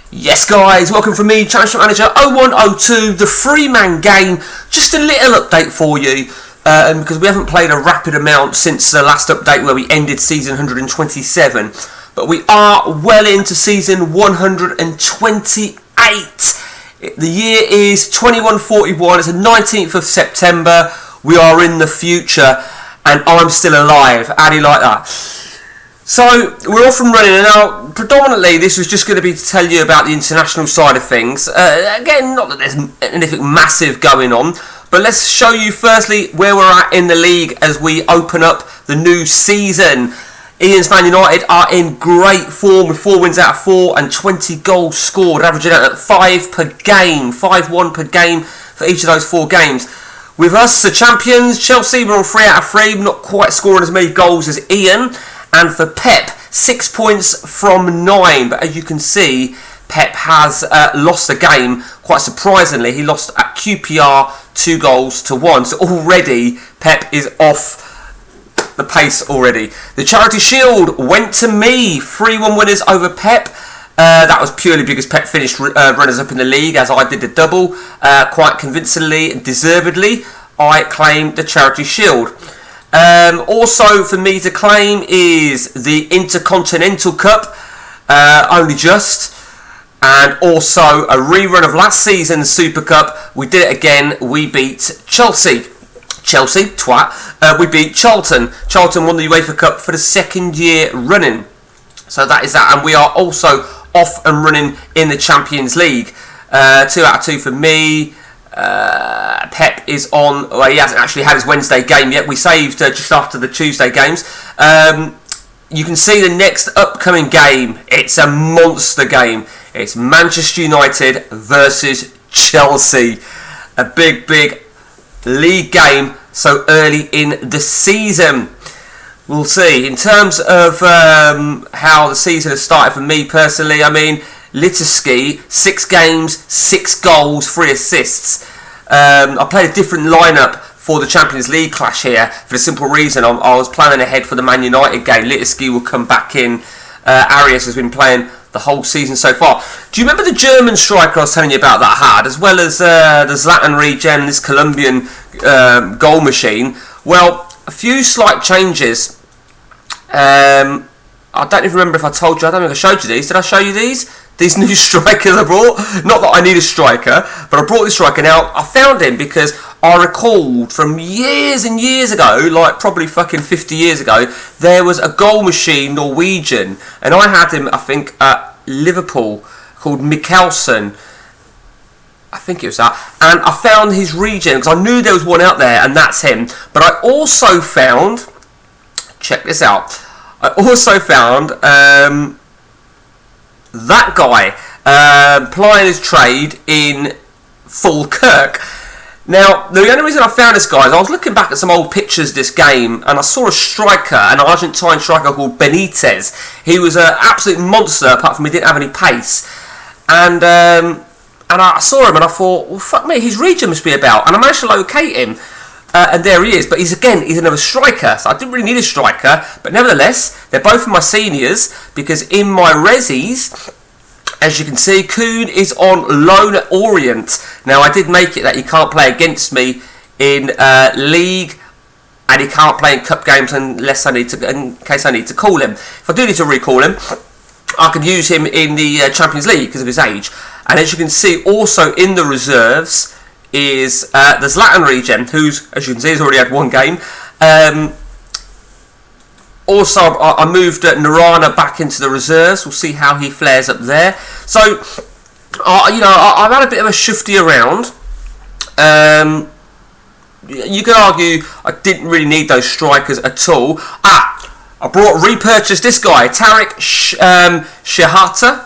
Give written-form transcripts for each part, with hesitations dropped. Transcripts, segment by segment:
Yes guys, welcome from me, Championship Manager 0102, the three-man game. Just a little update for you, because we haven't played a rapid amount since the last update where we ended season 127. But we are well into season 128. The year is 2141, it's the 19th of September. We are in the future, and I'm still alive. How do you like that? So, we're off and running, and now, predominantly, this was just going to be to tell you about the international side of things. Again, not that there's anything massive going on, but let's show you firstly where we're at in the league as we open up the new season. Ian's Man United are in great form with 4 wins out of 4 and 20 goals scored, averaging out at 5 per game, 5-1 per game for each of those 4 games. With us, the champions, Chelsea were on 3 out of 3, not quite scoring as many goals as Ian. And for Pep, 6 points from 9. But as you can see, Pep has lost the game. Quite surprisingly, he lost at QPR 2-1. So already, Pep is off the pace already. The Charity Shield went to me. 3-1 winners over Pep. That was purely because Pep finished runners-up in the league, as I did the double. Quite convincingly and deservedly, I claimed the Charity Shield. Also for me to claim is the Intercontinental Cup, only just, and also a rerun of last season's Super Cup. We did it again. We beat Chelsea, twat. We beat Charlton. Charlton won the UEFA Cup for the 2nd year running. So that is that, and we are also off and running in the Champions League. 2 out of 2 for me. Pep is on. Well, he hasn't actually had his Wednesday game yet. We saved just after the Tuesday games. You can see the next upcoming game. It's a monster game. It's Manchester United versus Chelsea. A big league game so early in the season. We'll see. In terms of how the season has started for me personally, I mean, Literski, 6 games, 6 goals, 3 assists. I played a different lineup for the Champions League clash here for the simple reason I was planning ahead for the Man United game. Literski will come back in. Arias has been playing the whole season so far. Do you remember the German striker I was telling you about that I had, as well as the Zlatan regen, this Colombian goal machine? Well, a few slight changes. I don't even remember if I told you. I don't think I showed you these. Did I show you these? These new strikers I brought. Not that I need a striker, but I brought this striker. Now, I found him because I recalled from years and years ago, like probably fucking 50 years ago, there was a goal machine Norwegian, and I had him, I think, at Liverpool, called Mikkelsen. I think it was that. And I found his regen, because I knew there was one out there, and that's him. But I also found, check this out, I also found that guy plying his trade in Falkirk. Now, the only reason I found this guy is I was looking back at some old pictures of this game, and I saw a striker, an Argentine striker called Benitez. He was an absolute monster, apart from he didn't have any pace. And I saw him, and I thought, well, fuck me, his regen must be about. And I managed to locate him. And there he is, but he's another striker, so I didn't really need a striker, but nevertheless, they're both my seniors, because in my resis, as you can see, Kuhn is on loan at Orient. Now, I did make it that he can't play against me in league, and he can't play in cup games in case I need to call him. If I do need to recall him, I can use him in the Champions League because of his age. And as you can see, also in the reserves is the Zlatan regen, who's, as you can see, has already had 1 game. Also, I moved Narana back into the reserves. We'll see how he flares up there. So, I've had a bit of a shifty around. You could argue I didn't really need those strikers at all. I repurchased this guy, Tariq Shehata.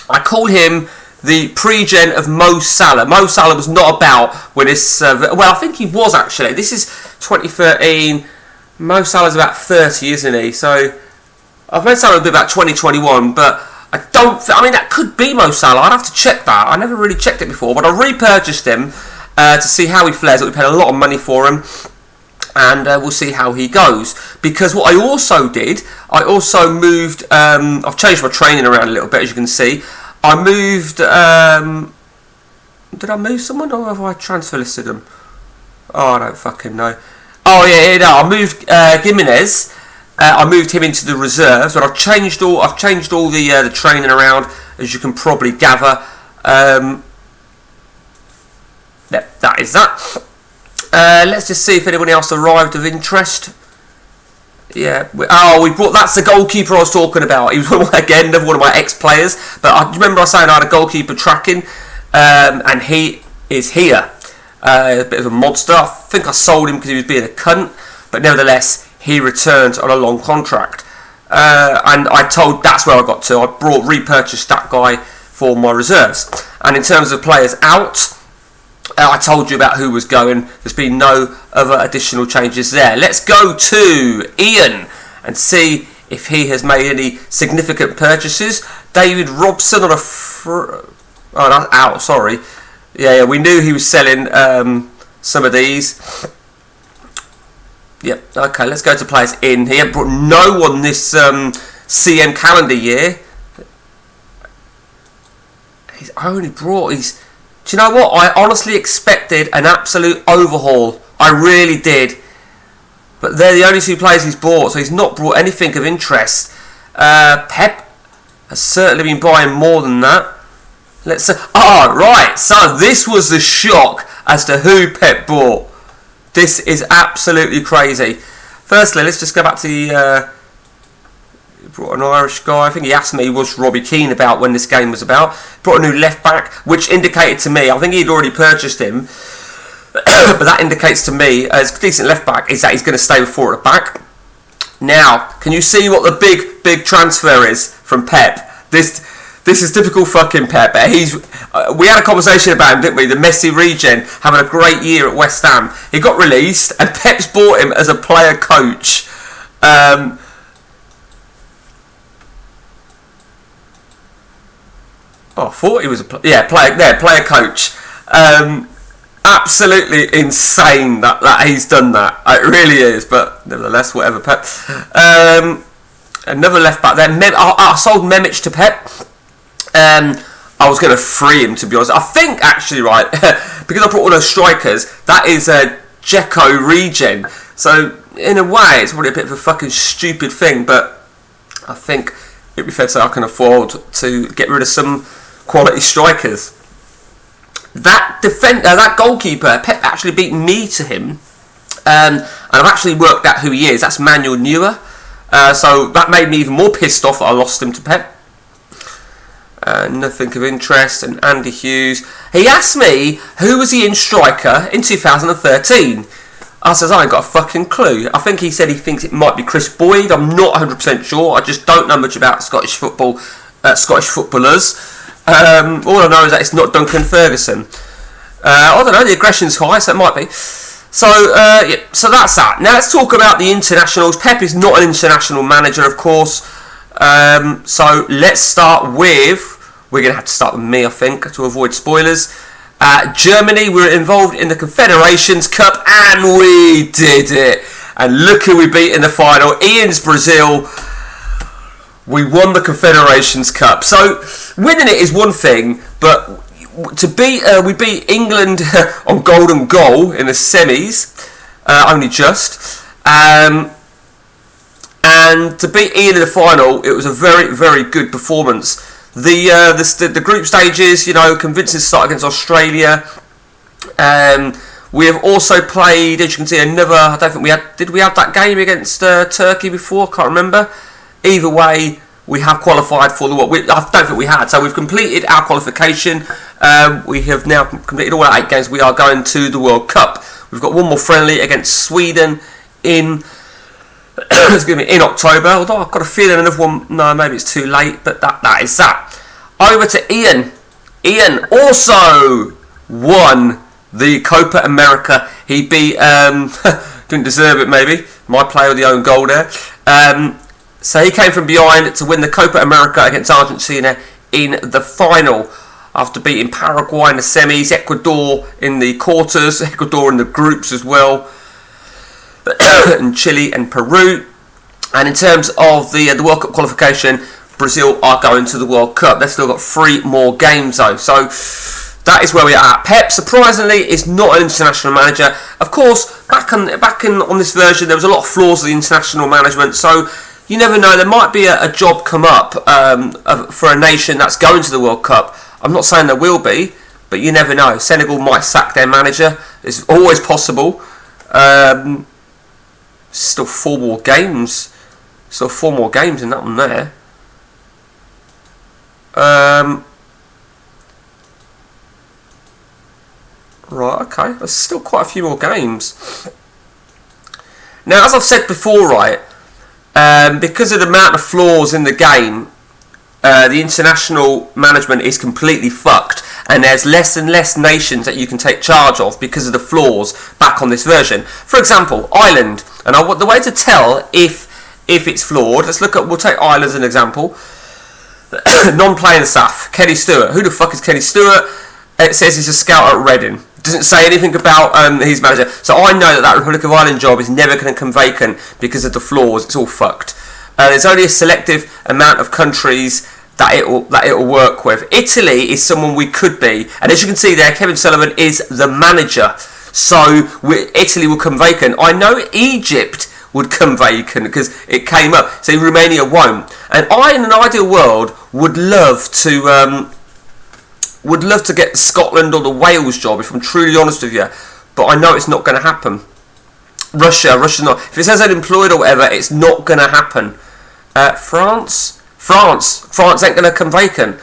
I call him the pre-gen of Mo Salah. Mo Salah was not about when this... well, I think he was actually. This is 2013. Mo Salah's about 30, isn't he? So, I've made Salah be about 2021, but I mean, that could be Mo Salah. I'd have to check that. I never really checked it before, but I repurchased him to see how he flares. We paid a lot of money for him. And we'll see how he goes. Because what I also did, I also moved... I've changed my training around a little bit, as you can see. I moved. Did I move someone, or have I transfer listed them? Oh, I don't fucking know. Oh yeah, no, I moved Gimenez. I moved him into the reserves, but I've changed all the training around, as you can probably gather. That is that. Let's just see if anyone else arrived of interest. Yeah. We brought. That's the goalkeeper I was talking about. He was another one of my ex-players. But I remember I was saying I had a goalkeeper tracking, and he is here. A bit of a monster. I think I sold him because he was being a cunt, but nevertheless, he returned on a long contract. And that's where I got to. I repurchased that guy for my reserves. And in terms of players out, I told you about who was going. There's been no other additional changes there. Let's go to Ian and see if he has made any significant purchases. David Robson on that's out, sorry. Yeah, we knew he was selling some of these. Yep, okay, let's go to players in. He hasn't brought no one this CM calendar year. He's only brought... Do you know what? I honestly expected an absolute overhaul. I really did. But they're the only two players he's bought, so he's not brought anything of interest. Pep has certainly been buying more than that. Right. So this was the shock as to who Pep bought. This is absolutely crazy. Firstly, let's just go back to the... brought an Irish guy. I think he asked me was Robbie Keane about when this game was about. Brought a new left back, which indicated to me, I think he'd already purchased him, but that indicates to me, as a decent left back, is that he's going to stay with four at the back. Now, can you see what the big transfer is from Pep? This is typical fucking Pep. We had a conversation about him, didn't we? The Messi regen, having a great year at West Ham. He got released, and Pep's bought him as a player coach. I thought he was player coach. Absolutely insane that he's done that. It really is, but nevertheless, whatever, Pep. Another left back there. I sold Memic to Pep. I was going to free him, to be honest. I think, actually, right, because I brought all those strikers, that is a Dzeko regen. So, in a way, it's probably a bit of a fucking stupid thing, but I think it'd be fair to say I can afford to get rid of some quality strikers. That goalkeeper, Pep actually beat me to him, and I've actually worked out who he is. That's Manuel Neuer. So that made me even more pissed off that I lost him to Pep. Nothing of interest. And Andy Hughes. He asked me who was he in striker in 2013. I says I ain't got a fucking clue. I think he said he thinks it might be Chris Boyd. I'm not 100% sure. I just don't know much about Scottish football, Scottish footballers. All I know is that it's not Duncan Ferguson. I don't know, the aggression's high, so it might be. So that's that. Now let's talk about the internationals. Pep is not an international manager, of course. So let's start with... We're going to have to start with me, I think, to avoid spoilers. Germany, we were involved in the Confederations Cup, and we did it. And look who we beat in the final. Ian's Brazil. We won the Confederations Cup. So winning it is one thing, but we beat England on golden goal in the semis, only just. And to beat Ian in the final, it was a very, very good performance. The group stages, convincing start against Australia. We have also played, as you can see, another. I don't think we had. Did we have that game against Turkey before? I can't remember. Either way, we have qualified for the World. I don't think we had. So we've completed our qualification. We have now completed all our 8 games. We are going to the World Cup. We've got one more friendly against Sweden in in October. Although I've got a feeling another one. No, maybe it's too late. But that is that. Over to Ian. Ian also won the Copa America. He beat didn't deserve it, maybe. My player with the own goal there. So he came from behind to win the Copa America against Argentina in the final, after beating Paraguay in the semis, Ecuador in the quarters, Ecuador in the groups as well, and Chile and Peru. And in terms of the World Cup qualification, Brazil are going to the World Cup. They've still got 3 more games though. So that is where we are at. Pep, surprisingly, is not an international manager. Of course, back on this version, there was a lot of flaws in the international management. So you never know. There might be a job come up for a nation that's going to the World Cup. I'm not saying there will be, but you never know. Senegal might sack their manager. It's always possible. Still 4 more games. Still 4 more games in that one there. Right, okay. There's still quite a few more games. Now, as I've said before, right, because of the amount of flaws in the game, the international management is completely fucked, and there's less and less nations that you can take charge of because of the flaws back on this version. For example, Ireland, and the way to tell if it's flawed, we'll take Ireland as an example. Non-playing staff, Kenny Stewart. Who the fuck is Kenny Stewart? It says he's a scout at Reading. It doesn't say anything about his manager. So I know that Republic of Ireland job is never going to come vacant because of the flaws. It's all fucked. There's only a selective amount of countries that it'll work with. Italy is someone we could be, and as you can see there, Kevin Sullivan is the manager. So Italy will come vacant. I know Egypt would come vacant because it came up. So Romania won't. And I, in an ideal world, would love to get Scotland or the Wales job, if I'm truly honest with you. But I know it's not going to happen. Russia's not. If it says unemployed or whatever, it's not going to happen. France ain't going to come vacant.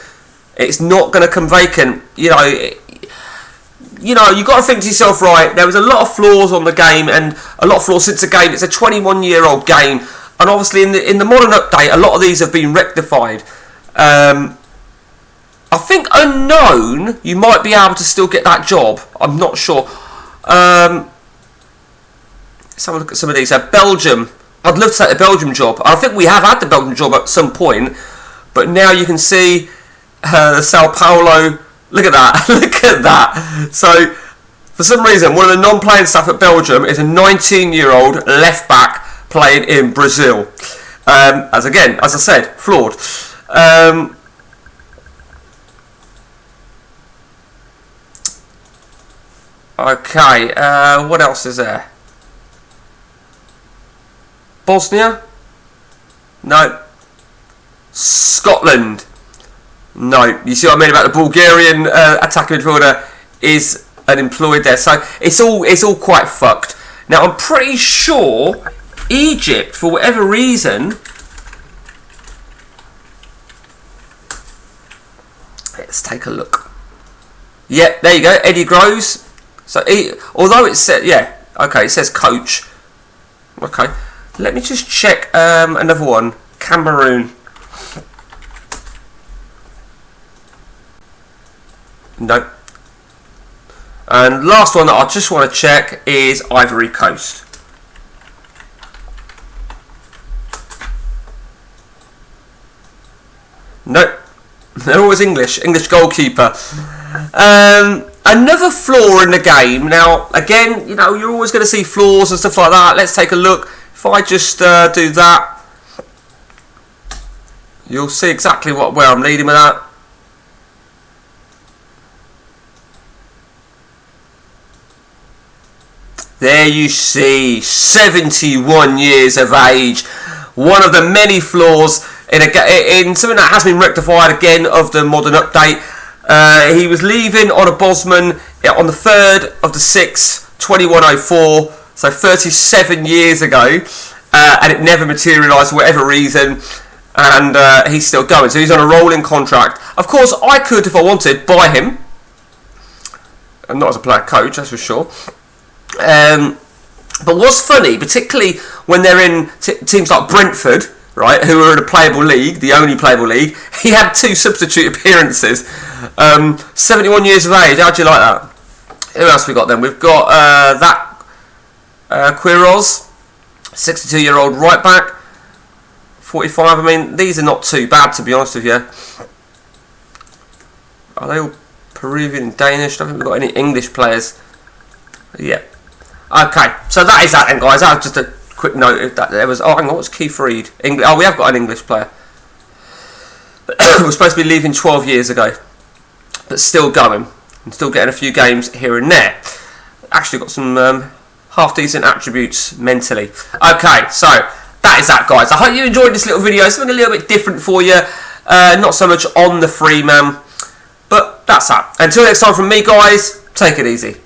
It's not going to come vacant. You know, you got to think to yourself, right, there was a lot of flaws on the game, and a lot of flaws since the game. It's a 21-year-old game, and obviously in the modern update, a lot of these have been rectified. I think unknown, you might be able to still get that job. I'm not sure. Let's have a look at some of these. Belgium. I'd love to take the Belgium job. I think we have had the Belgium job at some point, but now you can see the Sao Paulo. Look at that. Look at that. So, for some reason, one of the non-playing staff at Belgium is a 19-year-old left-back playing in Brazil. As I said, flawed. Okay, what else is there? Bosnia? No. Scotland? No. You see what I mean about the Bulgarian attacking midfielder is unemployed there. So it's all quite fucked. Now I'm pretty sure Egypt, for whatever reason, let's take a look. Yeah, there you go, Eddie Groves. So although it said, yeah, okay, it says coach. Okay, let me just check another one. Cameroon. No. And last one that I just want to check is Ivory Coast. Nope. They're always English goalkeeper. Another flaw in the game. Now, again, you know, you're always going to see flaws and stuff like that. Let's take a look. If I just do that, you'll see exactly where I'm leading with that. There you see, 71 years of age. One of the many flaws in something that has been rectified again of the modern update. He was leaving on a Bosman on the 3rd of the 6th, 2104, so 37 years ago, and it never materialised for whatever reason, and he's still going. So he's on a rolling contract. Of course, I could, if I wanted, buy him, and not as a player coach, that's for sure. But what's funny, particularly when they're in teams like Brentford, right, who are in a playable league, the only playable league, he had 2 substitute appearances. 71 years of age, how do you like that? Who else we got then? We've got Quiroz, 62-year-old right back, 45. I mean, these are not too bad, to be honest with you. Are they all Peruvian and Danish? I don't think we've got any English players. Yeah. Okay, so that is that then, guys. That was just a quick note that there was. Oh, hang on, what's Keith Reid? We have got an English player. was supposed to be leaving 12 years ago, but still going. I'm still getting a few games here and there. Actually got some half decent attributes mentally. Okay, so that is that, guys. I hope you enjoyed this little video. Something a little bit different for you. Not so much on the free man, but that's that. Until next time from me, guys, take it easy.